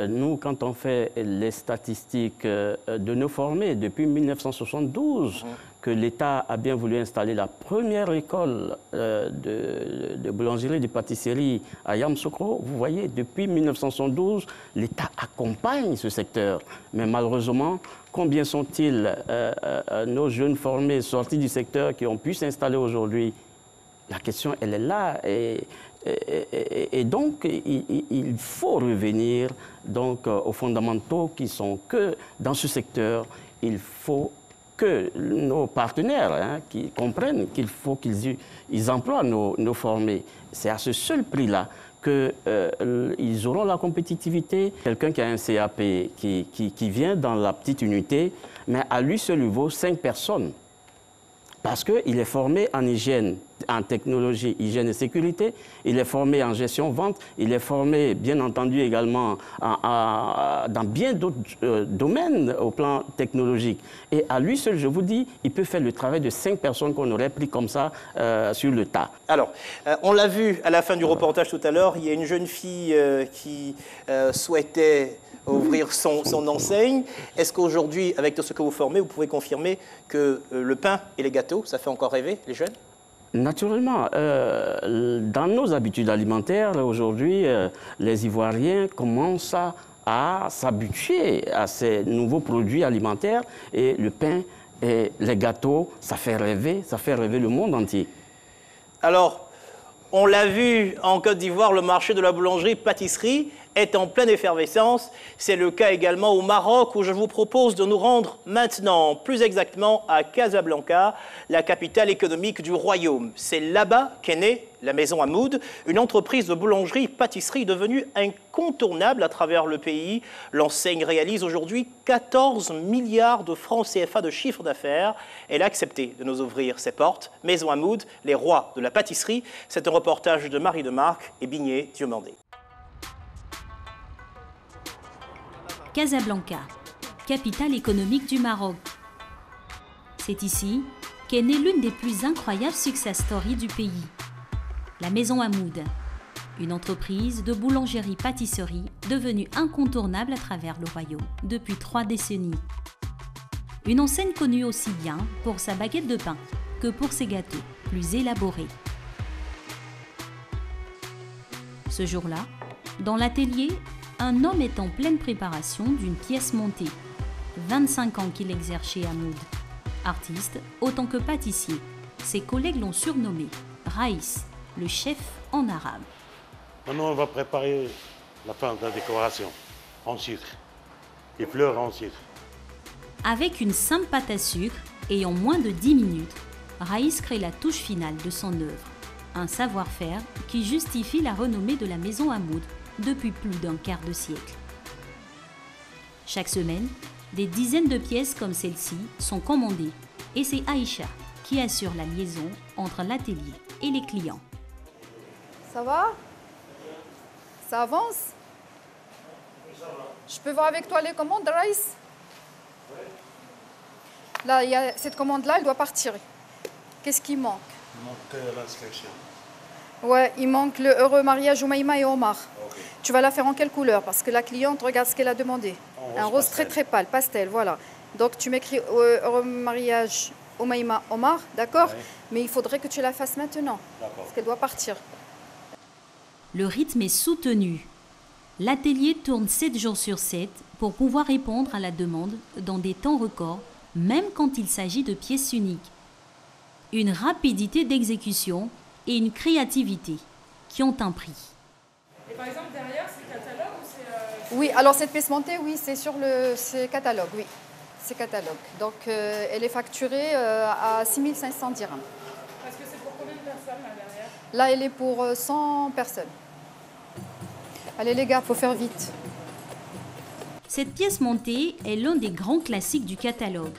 nous, quand on fait les statistiques de nos formés depuis 1972, que l'État a bien voulu installer la première école de boulangerie et de pâtisserie à Yamoussoukro, vous voyez, depuis 1972, l'État accompagne ce secteur. Mais malheureusement, combien sont-ils nos jeunes formés sortis du secteur qui ont pu s'installer aujourd'hui? La question, elle est là. Et donc, il faut revenir donc, aux fondamentaux qui sont que dans ce secteur, il faut que nos partenaires qui comprennent qu'il faut qu'ils emploient nos formés. C'est à ce seul prix-là qu'ils auront la compétitivité. Quelqu'un qui a un CAP qui vient dans la petite unité, mais à lui seul, il vaut 5 personnes. Parce qu'il est formé en hygiène, en technologie, hygiène et sécurité, il est formé en gestion-vente, il est formé, bien entendu, également dans bien d'autres domaines au plan technologique. Et à lui seul, je vous dis, il peut faire le travail de 5 personnes qu'on aurait pris comme ça sur le tas. Alors, on l'a vu à la fin du reportage tout à l'heure, il y a une jeune fille qui souhaitait ouvrir son enseigne. Est-ce qu'aujourd'hui, avec tout ce que vous formez, vous pouvez confirmer que le pain et les gâteaux, ça fait encore rêver les jeunes? Naturellement. Dans nos habitudes alimentaires, aujourd'hui, les Ivoiriens commencent à s'habituer à ces nouveaux produits alimentaires. Et le pain et les gâteaux, ça fait rêver le monde entier. Alors, on l'a vu en Côte d'Ivoire, le marché de la boulangerie-pâtisserie est en pleine effervescence. C'est le cas également au Maroc, où je vous propose de nous rendre maintenant, plus exactement à Casablanca, la capitale économique du royaume. C'est là-bas qu'est née la Maison Hamoud, une entreprise de boulangerie-pâtisserie devenue incontournable à travers le pays. L'enseigne réalise aujourd'hui 14 milliards de francs CFA de chiffre d'affaires. Elle a accepté de nous ouvrir ses portes. Maison Hamoud, les rois de la pâtisserie. C'est un reportage de Marie Demarque et Bigné Diomandé. Casablanca, capitale économique du Maroc. C'est ici qu'est née l'une des plus incroyables success stories du pays. La Maison Hamoud, une entreprise de boulangerie-pâtisserie devenue incontournable à travers le royaume depuis 3 décennies. Une enseigne connue aussi bien pour sa baguette de pain que pour ses gâteaux plus élaborés. Ce jour-là, dans l'atelier, un homme est en pleine préparation d'une pièce montée. 25 ans qu'il exerce chez Hamoud. Artiste autant que pâtissier, ses collègues l'ont surnommé Raïs, le chef en arabe. Maintenant, on va préparer la fin de la décoration en sucre, et fleurs en sucre. Avec une simple pâte à sucre et en moins de 10 minutes, Raïs crée la touche finale de son œuvre. Un savoir-faire qui justifie la renommée de la maison Hamoud depuis plus d'un quart de siècle. Chaque semaine, des dizaines de pièces comme celle-ci sont commandées et c'est Aïcha qui assure la liaison entre l'atelier et les clients. Ça va? Ça avance? Je peux voir avec toi les commandes, Raïs? Là, il y a cette commande-là, elle doit partir. Qu'est-ce qui manque? Il manque l'inscription. Ouais, il manque le heureux mariage Oumaïma et Omar. Okay. Tu vas la faire en quelle couleur? Parce que la cliente, regarde ce qu'elle a demandé. Un rose pastel. Très pâle, pastel, voilà. Donc tu m'écris heureux mariage Oumaïma Omar, d'accord? Ouais. Mais il faudrait que tu la fasses maintenant, parce qu'elle doit partir. Le rythme est soutenu. L'atelier tourne 7 jours sur 7 pour pouvoir répondre à la demande dans des temps records, même quand il s'agit de pièces uniques. Une rapidité d'exécution et une créativité qui ont un prix. Et par exemple, derrière, c'est catalogue ou c'est... Oui, alors cette pièce montée, oui, c'est sur le catalogue, oui. C'est catalogue. Donc, elle est facturée à 6 500 dirhams. Parce que c'est pour combien de personnes, là, derrière? Là, elle est pour 100 personnes. Allez, les gars, il faut faire vite. Cette pièce montée est l'un des grands classiques du catalogue.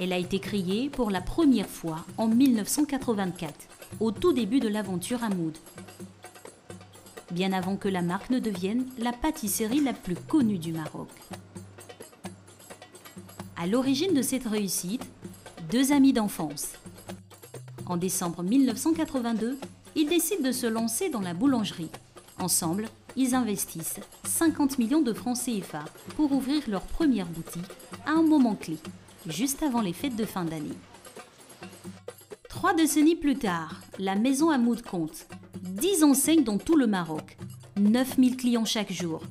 Elle a été créée pour la première fois en 1984, au tout début de l'aventure Hamoud. Bien avant que la marque ne devienne la pâtisserie la plus connue du Maroc. À l'origine de cette réussite, 2 amis d'enfance. En décembre 1982, ils décident de se lancer dans la boulangerie. Ensemble, ils investissent 50 millions de francs CFA pour ouvrir leur première boutique à un moment clé, juste avant les fêtes de fin d'année. 3 décennies plus tard, la maison Hamoud compte 10 enseignes dans tout le Maroc, 9000 clients chaque jour,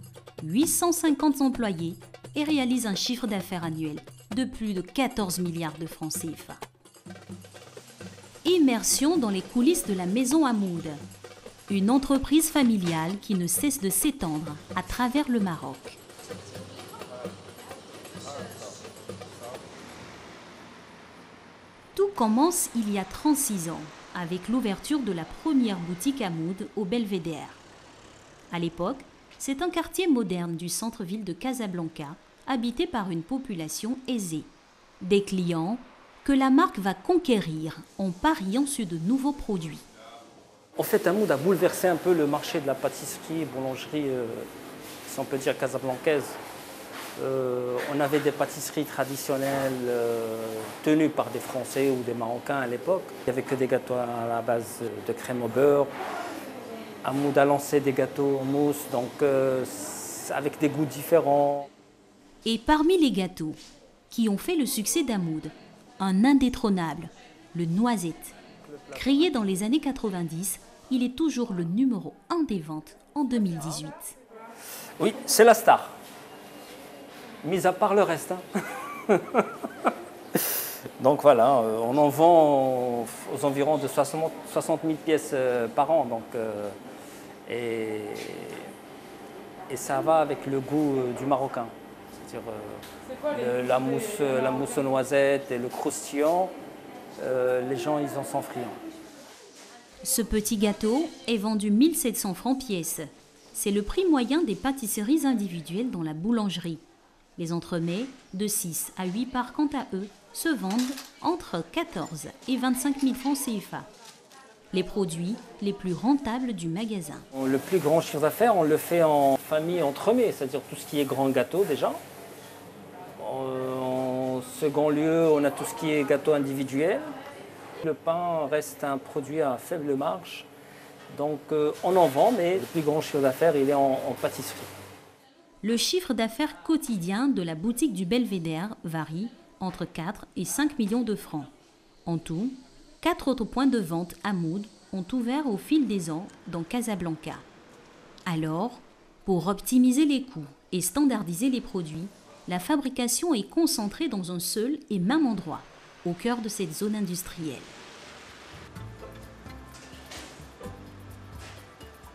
850 employés et réalise un chiffre d'affaires annuel de plus de 14 milliards de francs CFA. Immersion dans les coulisses de la maison Hamoud, une entreprise familiale qui ne cesse de s'étendre à travers le Maroc. Tout commence il y a 36 ans, avec l'ouverture de la première boutique Hamoud au Belvédère. À l'époque, c'est un quartier moderne du centre-ville de Casablanca, habité par une population aisée. Des clients que la marque va conquérir en pariant sur de nouveaux produits. En fait, Hamoud a bouleversé un peu le marché de la pâtisserie, boulangerie, si on peut dire casablancaise. On avait des pâtisseries traditionnelles tenues par des Français ou des Marocains à l'époque. Il n'y avait que des gâteaux à la base de crème au beurre. Hamoud a lancé des gâteaux en mousse, donc avec des goûts différents. Et parmi les gâteaux qui ont fait le succès d'Hamoud, un indétrônable, le noisette. Créé dans les années 90, il est toujours le numéro 1 des ventes en 2018. Oui, c'est la star. Mis à part le reste. Hein. Donc voilà, on en vend aux environs de 60 000 pièces par an. Donc, et ça va avec le goût du marocain. C'est-à-dire la mousse aux noisettes et le croustillant, les gens ils en sont friands. Ce petit gâteau est vendu 1 700 francs pièce. C'est le prix moyen des pâtisseries individuelles dans la boulangerie. Les entremets, de 6 à 8 parts quant à eux, se vendent entre 14 et 25 000 francs CFA. Les produits les plus rentables du magasin. Le plus grand chiffre d'affaires, on le fait en famille entremets, c'est-à-dire tout ce qui est grand gâteau déjà. En second lieu, on a tout ce qui est gâteau individuel. Le pain reste un produit à faible marge, donc on en vend, mais le plus grand chiffre d'affaires, il est en pâtisserie. Le chiffre d'affaires quotidien de la boutique du Belvédère varie entre 4 et 5 millions de francs. En tout, 4 autres points de vente Hamoud ont ouvert au fil des ans dans Casablanca. Alors, pour optimiser les coûts et standardiser les produits, la fabrication est concentrée dans un seul et même endroit, au cœur de cette zone industrielle.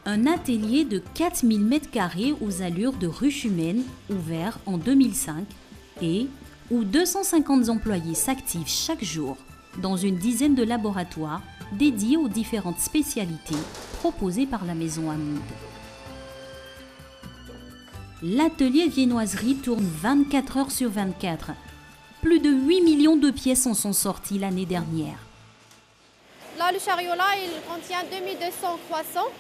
Un atelier de 4000 m² aux allures de ruche humaine, ouvert en 2005 et où 250 employés s'activent chaque jour dans une dizaine de laboratoires dédiés aux différentes spécialités proposées par la maison Hamoud. L'atelier viennoiserie tourne 24 heures sur 24. Plus de 8 millions de pièces en sont sorties l'année dernière. Là, le chariot là, il contient 2200 croissants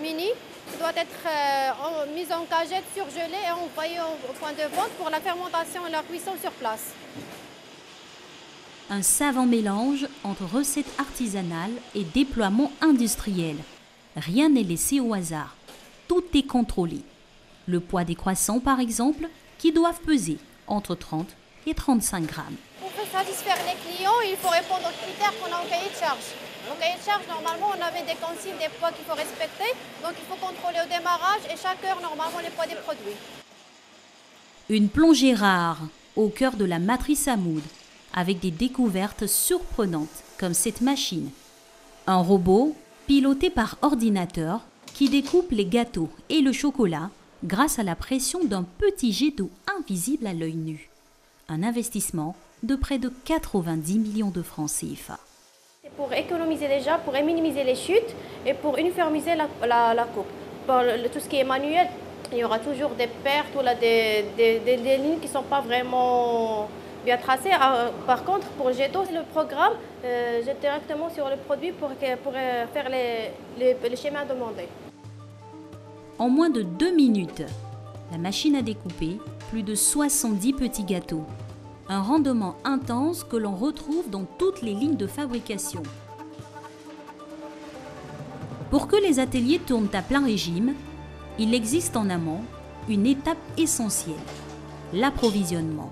mini qui doit être mis en cagette, surgelé et envoyé au point de vente pour la fermentation et la cuisson sur place. Un savant mélange entre recettes artisanales et déploiement industriel. Rien n'est laissé au hasard. Tout est contrôlé. Le poids des croissants, par exemple, qui doivent peser entre 30 et 35 grammes. Pour satisfaire les clients, il faut répondre aux critères qu'on a au cahier de charge. Au cahier de charge, normalement, on avait des consignes, des poids qu'il faut respecter. Donc, il faut contrôler au démarrage et chaque heure, normalement, les poids des produits. Une plongée rare au cœur de la matrice Hamoud, avec des découvertes surprenantes comme cette machine. Un robot piloté par ordinateur qui découpe les gâteaux et le chocolat grâce à la pression d'un petit jet d'eau invisible à l'œil nu. Un investissement de près de 90 millions de francs CFA. C'est pour économiser déjà, pour minimiser les chutes et pour uniformiser la coupe. Pour tout ce qui est manuel, il y aura toujours des pertes ou là, des lignes qui ne sont pas vraiment bien tracées. Par contre, pour le jet d'eau, le programme jette directement sur le produit pour faire les schémas demandés. En moins de 2 minutes, la machine a découpé plus de 70 petits gâteaux. Un rendement intense que l'on retrouve dans toutes les lignes de fabrication. Pour que les ateliers tournent à plein régime, il existe en amont une étape essentielle, l'approvisionnement.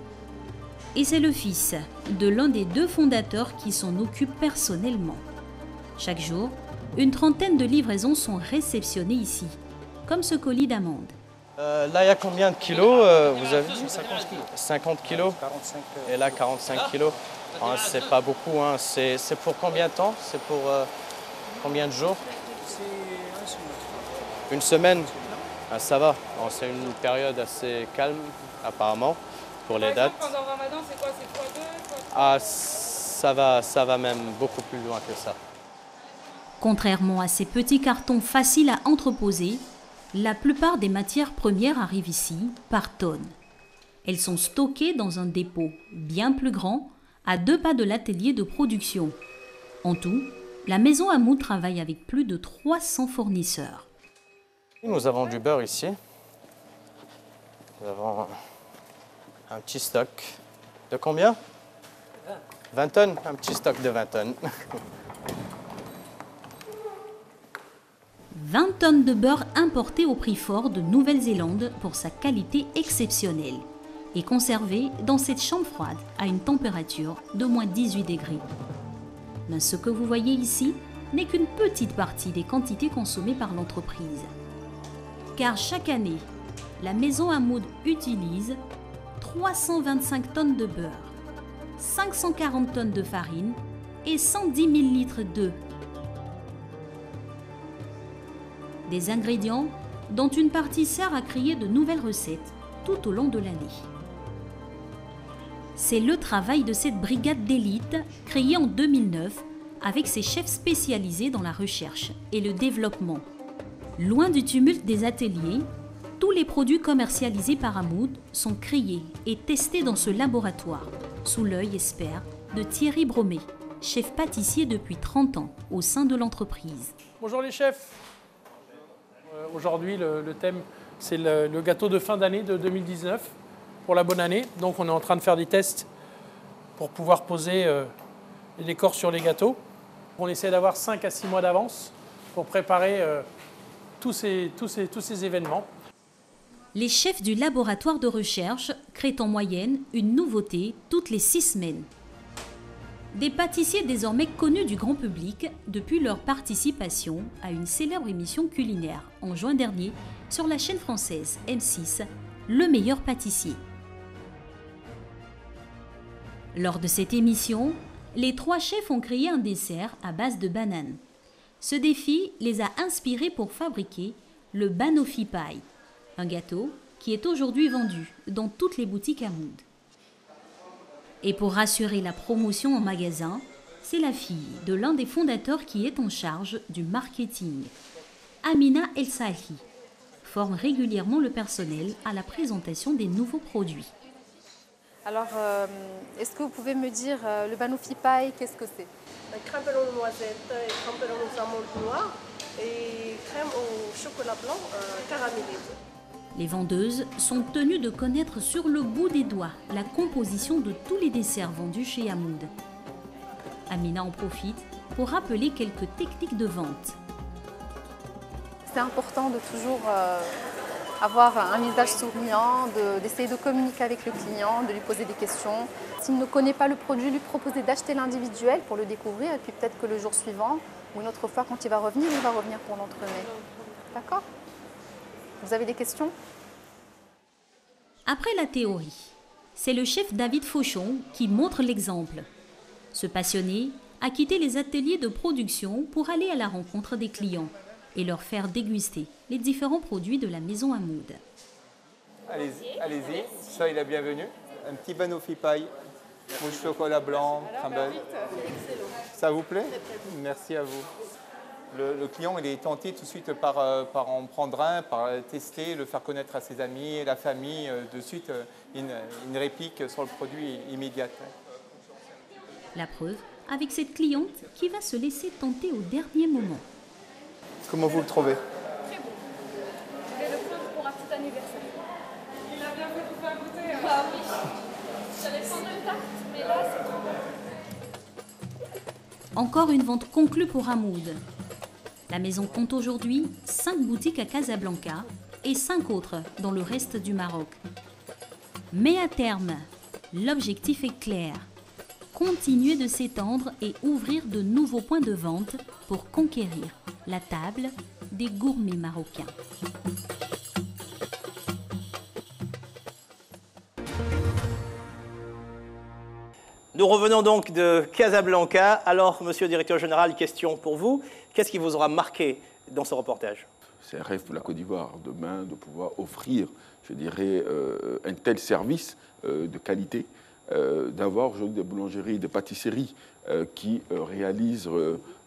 Et c'est le fils de l'un des 2 fondateurs qui s'en occupe personnellement. Chaque jour, une trentaine de livraisons sont réceptionnées ici, comme ce colis d'amandes. Là, il y a combien de kilos vous avez dit 50 kilos. 50 kilos 45, et là, 45 kilos. Hein, c'est pas beaucoup. Hein. C'est pour combien de temps? C'est pour combien de jours? Une semaine. Ah, ça va. Bon, c'est une période assez calme, apparemment, pour les dates. Pendant le Ramadan, c'est quoi? C'est x2? Ah, ça va même beaucoup plus loin que ça. Contrairement à ces petits cartons faciles à entreposer, la plupart des matières premières arrivent ici par tonnes. Elles sont stockées dans un dépôt bien plus grand, à 2 pas de l'atelier de production. En tout, la maison Hamoud travaille avec plus de 300 fournisseurs. Nous avons du beurre ici. Nous avons un petit stock de combien? 20 tonnes, un petit stock de 20 tonnes. 20 tonnes de beurre importé au prix fort de Nouvelle-Zélande pour sa qualité exceptionnelle et conservé dans cette chambre froide à une température de moins 18 degrés. Mais ce que vous voyez ici n'est qu'une petite partie des quantités consommées par l'entreprise. Car chaque année, la maison Hamoud utilise 325 tonnes de beurre, 540 tonnes de farine et 110 000 litres d'œufs. Des ingrédients dont une partie sert à créer de nouvelles recettes tout au long de l'année. C'est le travail de cette brigade d'élite créée en 2009 avec ses chefs spécialisés dans la recherche et le développement. Loin du tumulte des ateliers, tous les produits commercialisés par Hamoud sont créés et testés dans ce laboratoire, sous l'œil expert de Thierry Bromet, chef pâtissier depuis 30 ans au sein de l'entreprise. Bonjour les chefs. Aujourd'hui, le thème, c'est le gâteau de fin d'année de 2019 pour la bonne année. Donc, on est en train de faire des tests pour pouvoir poser les décors sur les gâteaux. On essaie d'avoir 5 à 6 mois d'avance pour préparer tous ces événements. Les chefs du laboratoire de recherche créent en moyenne une nouveauté toutes les 6 semaines. Des pâtissiers désormais connus du grand public depuis leur participation à une célèbre émission culinaire en juin dernier sur la chaîne française M6, Le Meilleur Pâtissier. Lors de cette émission, les 3 chefs ont créé un dessert à base de bananes. Ce défi les a inspirés pour fabriquer le Banoffee Pie, un gâteau qui est aujourd'hui vendu dans toutes les boutiques Hamoud. Et pour assurer la promotion en magasin, c'est la fille de l'un des fondateurs qui est en charge du marketing. Amina El Salhi forme régulièrement le personnel à la présentation des nouveaux produits. Alors, est-ce que vous pouvez me dire le Banoffee Pie, qu'est-ce que c'est? Crème aux noisettes et crème aux amandes noires et crème au chocolat blanc caramélisé. Les vendeuses sont tenues de connaître sur le bout des doigts la composition de tous les desserts vendus chez Hamoud. Amina en profite pour rappeler quelques techniques de vente. C'est important de toujours avoir un visage souriant, d'essayer de communiquer avec le client, de lui poser des questions. S'il ne connaît pas le produit, lui proposer d'acheter l'individuel pour le découvrir et puis peut-être que le jour suivant ou une autre fois quand il va revenir pour l'entremet. D'accord? Vous avez des questions? Après la théorie, c'est le chef David Fauchon qui montre l'exemple. Ce passionné a quitté les ateliers de production pour aller à la rencontre des clients et leur faire déguster les différents produits de la maison Hamoud. Allez-y, allez-y, soyez la bienvenue. Un petit Banoffee Pie, mousse chocolat blanc, crumble. Ça vous plaît? Merci à vous. Le client il est tenté tout de suite par en prendre un, par tester, le faire connaître à ses amis et la famille. De suite, une réplique sur le produit immédiate. La preuve avec cette cliente qui va se laisser tenter au dernier moment. Comment vous le trouvez? Très bon. Et le prendre pour un petit anniversaire. Il a bien fait de faire goûter. Ah oui. J'allais prendre une tarte, mais là c'est trop bon. Encore une vente conclue pour Hamoud. La maison compte aujourd'hui 5 boutiques à Casablanca et 5 autres dans le reste du Maroc. Mais à terme, l'objectif est clair. Continuer de s'étendre et ouvrir de nouveaux points de vente pour conquérir la table des gourmets marocains. Nous revenons donc de Casablanca. Alors, monsieur le directeur général, question pour vous. Qu'est-ce qui vous aura marqué dans ce reportage? C'est un rêve pour la Côte d'Ivoire, demain, de pouvoir offrir, je dirais, un tel service de qualité, d'avoir aujourd'hui des boulangeries, des pâtisseries qui réalisent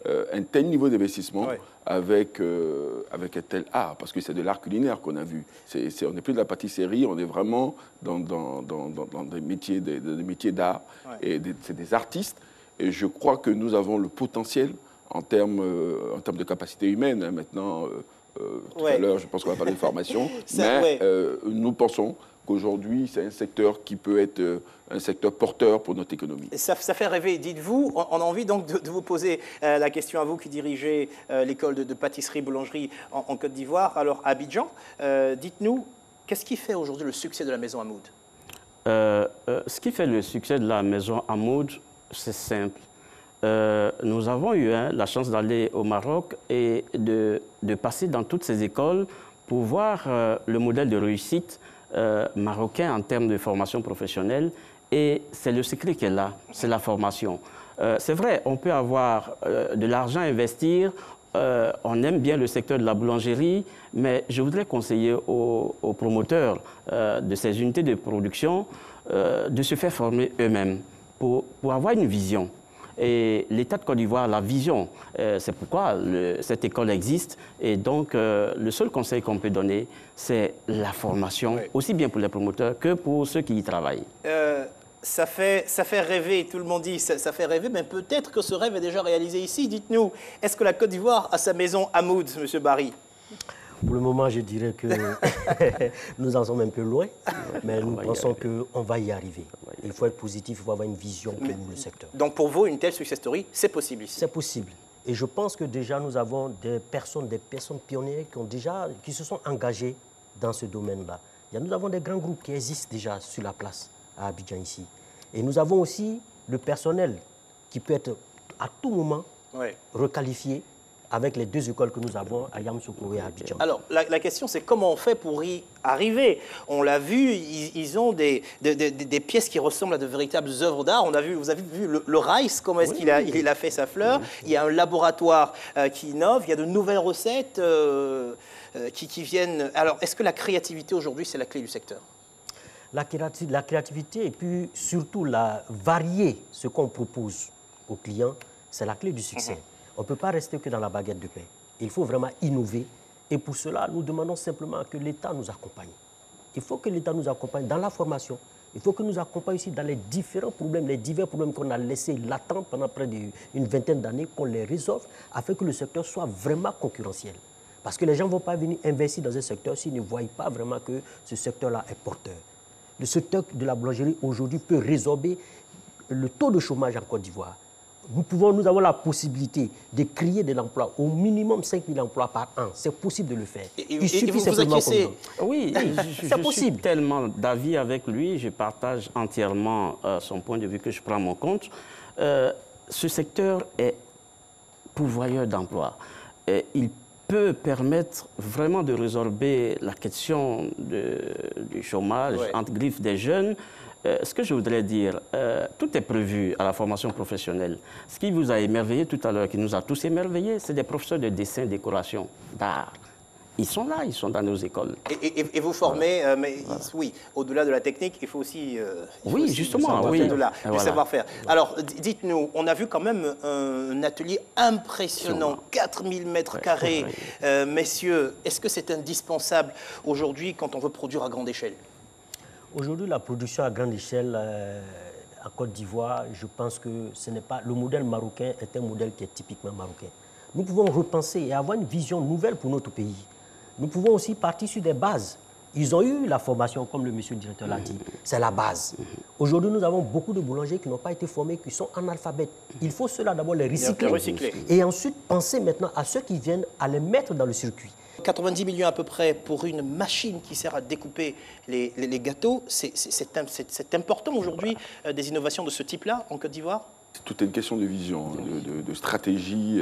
un tel niveau d'investissement avec un tel art, parce que c'est de l'art culinaire qu'on a vu. On n'est plus de la pâtisserie, on est vraiment dans des métiers d'art, et c'est des artistes. Et je crois que nous avons le potentiel en termes de capacité humaine. Hein, maintenant, tout à l'heure, je pense qu'on va parler de formation, mais nous pensons qu'aujourd'hui, c'est un secteur qui peut être un secteur porteur pour notre économie. Ça fait rêver, dites-vous. On a envie donc de vous poser la question à vous qui dirigez l'école de pâtisserie-boulangerie en Côte d'Ivoire, alors à Abidjan. Dites-nous, qu'est-ce qui fait aujourd'hui le succès de la maison Hamoud? Ce qui fait le succès de la maison Hamoud, c'est simple. Nous avons eu la chance d'aller au Maroc et de passer dans toutes ces écoles pour voir le modèle de réussite marocain en termes de formation professionnelle. Et c'est le secret qui est là, c'est la formation. C'est vrai, on peut avoir de l'argent à investir, on aime bien le secteur de la boulangerie, mais je voudrais conseiller aux promoteurs de ces unités de production de se faire former eux-mêmes pour avoir une vision. Et l'État de Côte d'Ivoire, la vision, c'est pourquoi cette école existe. Et donc, le seul conseil qu'on peut donner, c'est la formation, aussi bien pour les promoteurs que pour ceux qui y travaillent. Ça fait rêver, tout le monde dit ça fait rêver, mais peut-être que ce rêve est déjà réalisé ici. Dites-nous, est-ce que la Côte d'Ivoire a sa maison Hamoud, M. Barry? Pour le moment, je dirais que nous en sommes un peu loin, mais nous pensons qu'on va y arriver. Il faut être positif, il faut avoir une vision pour le secteur. Donc pour vous, une telle success story, c'est possible ici? C'est possible. Et je pense que déjà, nous avons des personnes pionnières qui se sont engagées dans ce domaine-là. Nous avons des grands groupes qui existent déjà sur la place à Abidjan ici. Et nous avons aussi le personnel qui peut être à tout moment requalifié avec les 2 écoles que nous avons à Yamoussoukro et à Abidjan. Alors, la question, c'est comment on fait pour y arriver? On l'a vu, ils ont des pièces qui ressemblent à de véritables œuvres d'art. Vous avez vu le rice, comment est-ce qu'il a fait sa fleur. Il y a un laboratoire qui innove, il y a de nouvelles recettes qui viennent. Alors, est-ce que la créativité aujourd'hui, c'est la clé du secteur? La créativité et puis surtout varier ce qu'on propose aux clients, c'est la clé du succès. On ne peut pas rester que dans la baguette de pain. Il faut vraiment innover. Et pour cela, nous demandons simplement que l'État nous accompagne. Il faut que l'État nous accompagne dans la formation. Il faut que nous accompagne aussi dans les différents problèmes, les divers problèmes qu'on a laissés latents pendant près d'une vingtaine d'années, qu'on les résolve afin que le secteur soit vraiment concurrentiel. Parce que les gens ne vont pas venir investir dans un secteur s'ils ne voient pas vraiment que ce secteur-là est porteur. Le secteur de la boulangerie aujourd'hui peut résorber le taux de chômage en Côte d'Ivoire. Nous avons la possibilité de créer de l'emploi, au minimum 5 000 emplois par an. C'est possible de le faire. Il suffit simplement oui, je suis tellement d'avis avec lui, je partage entièrement son point de vue que je prends en mon compte. Ce secteur est pourvoyeur d'emplois. Il peut permettre vraiment de résorber la question du chômage entre griffes des jeunes. Ce que je voudrais dire, tout est prévu à la formation professionnelle. Ce qui vous a émerveillé tout à l'heure, qui nous a tous émerveillés, c'est des professeurs de dessin, décoration, d'art. Ils sont là, ils sont dans nos écoles. Et vous formez, mais oui, au-delà de la technique, il faut aussi, justement, du savoir-faire. Alors, dites-nous, on a vu quand même un atelier impressionnant, 4000 mètres carrés. Messieurs, est-ce que c'est indispensable aujourd'hui quand on veut produire à grande échelle? Aujourd'hui, la production à grande échelle en Côte d'Ivoire, je pense que ce n'est pas... Le modèle marocain est un modèle qui est typiquement marocain. Nous pouvons repenser et avoir une vision nouvelle pour notre pays. Nous pouvons aussi partir sur des bases. Ils ont eu la formation, comme le monsieur le directeur l'a dit. C'est la base. Aujourd'hui, nous avons beaucoup de boulangers qui n'ont pas été formés, qui sont analphabètes. Il faut cela d'abord les recycler. Et ensuite, penser maintenant à ceux qui viennent à les mettre dans le circuit. 90 millions à peu près pour une machine qui sert à découper les gâteaux, c'est important aujourd'hui des innovations de ce type-là en Côte d'Ivoire? Tout est une question de vision, de stratégie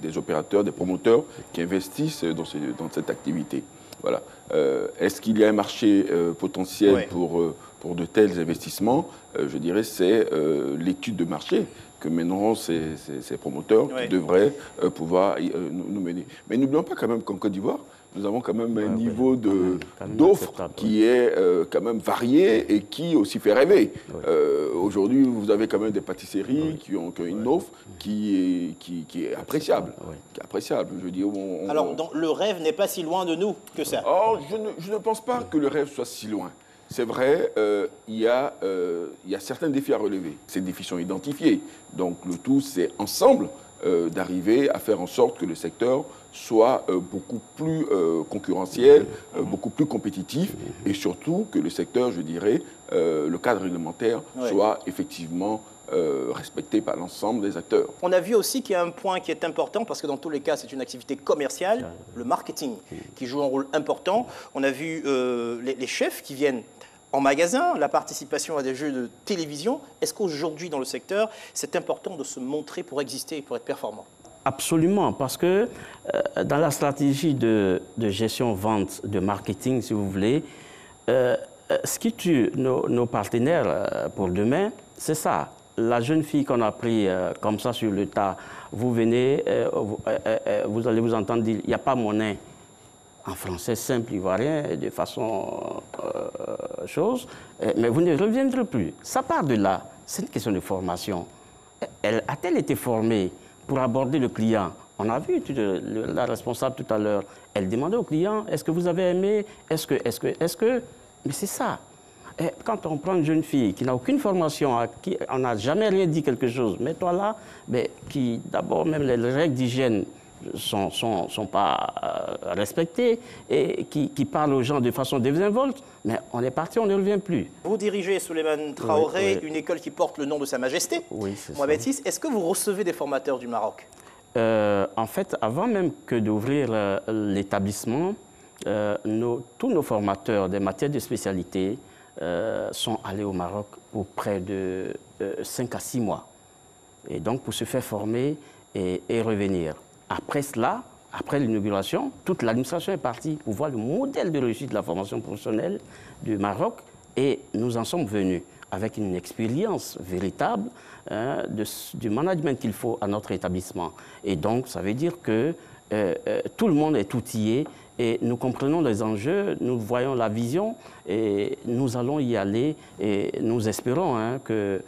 des opérateurs, des promoteurs qui investissent dans cette activité. Voilà. Est-ce qu'il y a un marché potentiel pour de tels investissements? Je dirais c'est l'étude de marché que mèneront ces promoteurs qui devraient pouvoir nous mener. Mais n'oublions pas quand même qu'en Côte d'Ivoire, nous avons quand même un niveau d'offres qui est quand même varié et qui aussi fait rêver. Aujourd'hui, vous avez quand même des pâtisseries qui ont une offre qui est appréciable. Qui est appréciable. Je veux dire, alors, donc, le rêve n'est pas si loin de nous que ça? Oh, je ne pense pas que le rêve soit si loin. C'est vrai, il y a certains défis à relever. Ces défis sont identifiés. Donc le tout, c'est ensemble d'arriver à faire en sorte que le secteur soit beaucoup plus concurrentiel, beaucoup plus compétitif et surtout que le secteur, je dirais, le cadre réglementaire soit effectivement respecté par l'ensemble des acteurs. On a vu aussi qu'il y a un point qui est important, parce que dans tous les cas, c'est une activité commerciale, le marketing, qui joue un rôle important. On a vu les chefs qui viennent en magasin, la participation à des jeux de télévision. Est-ce qu'aujourd'hui, dans le secteur, c'est important de se montrer pour exister et pour être performant? Absolument, parce que dans la stratégie de gestion, vente, de marketing, si vous voulez, ce qui tue nos partenaires pour demain, c'est ça. La jeune fille qu'on a pris comme ça sur le tas, vous venez, vous allez vous entendre dire, il n'y a pas monnaie. En français simple ivoirien, de façon chose, mais vous ne reviendrez plus. Ça part de là. C'est une question de formation. A-t-elle été formée pour aborder le client? On a vu la responsable tout à l'heure. Elle demandait au client, est-ce que vous avez aimé? Est-ce que... Mais c'est ça. Et quand on prend une jeune fille qui n'a aucune formation, à qui on n'a jamais rien dit quelque chose, mais toi là, qui d'abord même les règles d'hygiène sont pas respectées et qui parle aux gens de façon désinvolte, mais on est parti, on ne revient plus. Vous dirigez, Souleymane Traoré, une école qui porte le nom de Sa Majesté, Mohamed VI. Est-ce que vous recevez des formateurs du Maroc? En fait, avant même que d'ouvrir l'établissement, tous nos formateurs des matières de spécialité sont allés au Maroc pour près de 5 à 6 mois. Et donc, pour se faire former et revenir. Après cela, après l'inauguration, toute l'administration est partie pour voir le modèle de réussite de la formation professionnelle du Maroc et nous en sommes venus avec une expérience véritable du management qu'il faut à notre établissement. Et donc, ça veut dire que tout le monde est outillé et nous comprenons les enjeux, nous voyons la vision et nous allons y aller et nous espérons que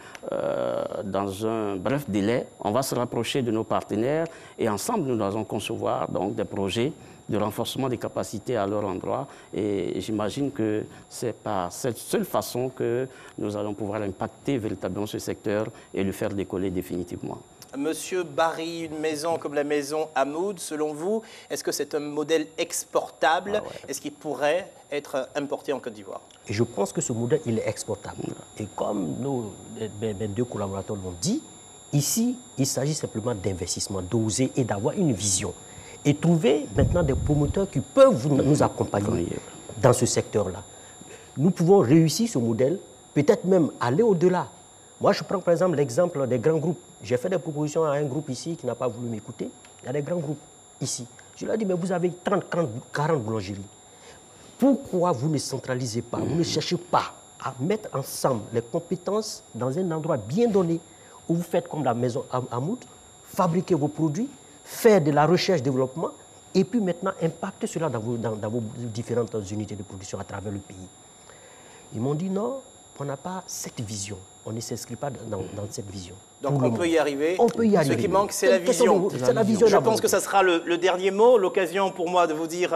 dans un bref délai, on va se rapprocher de nos partenaires et ensemble nous allons concevoir donc des projets de renforcement des capacités à leur endroit et j'imagine que c'est par cette seule façon que nous allons pouvoir impacter véritablement ce secteur et le faire décoller définitivement. Monsieur Barry, une maison comme la maison Hamoud, selon vous, est-ce que c'est un modèle exportable? Est-ce qu'il pourrait être importé en Côte d'Ivoire? Je pense que ce modèle, il est exportable. Et comme mes deux collaborateurs l'ont dit, ici, il s'agit simplement d'investissement, d'oser et d'avoir une vision. Et trouver maintenant des promoteurs qui peuvent nous accompagner dans ce secteur-là. Nous pouvons réussir ce modèle, peut-être même aller au-delà. Moi, je prends par exemple l'exemple des grands groupes. J'ai fait des propositions à un groupe ici qui n'a pas voulu m'écouter. Il y a des grands groupes ici. Je leur ai dit, mais vous avez 30, 40 boulangeries. Pourquoi vous ne centralisez pas, vous ne cherchez pas à mettre ensemble les compétences dans un endroit bien donné où vous faites comme la maison Hamoud, fabriquer vos produits, faire de la recherche-développement et puis maintenant impacter cela dans vos différentes unités de production à travers le pays. Ils m'ont dit non, on n'a pas cette vision. On ne s'inscrit pas dans cette vision. Donc on peut y arriver. On peut y arriver. Ce qui manque, c'est la vision. Je pense que ça sera le dernier mot, l'occasion pour moi de vous dire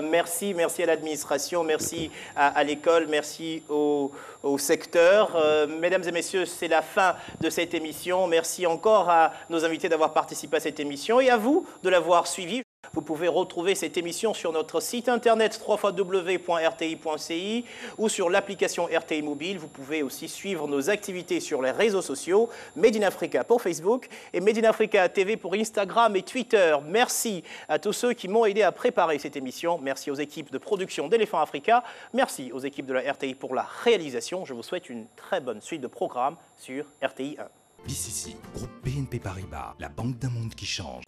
merci. Merci à l'administration, merci à l'école, merci au secteur. Mesdames et messieurs, c'est la fin de cette émission. Merci encore à nos invités d'avoir participé à cette émission et à vous de l'avoir suivi. Vous pouvez retrouver cette émission sur notre site internet www.rti.ci ou sur l'application RTI Mobile. Vous pouvez aussi suivre nos activités sur les réseaux sociaux, Made in Africa pour Facebook et Made in Africa TV pour Instagram et Twitter. Merci à tous ceux qui m'ont aidé à préparer cette émission. Merci aux équipes de production d'Éléphant Africa. Merci aux équipes de la RTI pour la réalisation. Je vous souhaite une très bonne suite de programmes sur RTI 1. BCC, groupe BNP Paribas, la banque d'un monde qui change.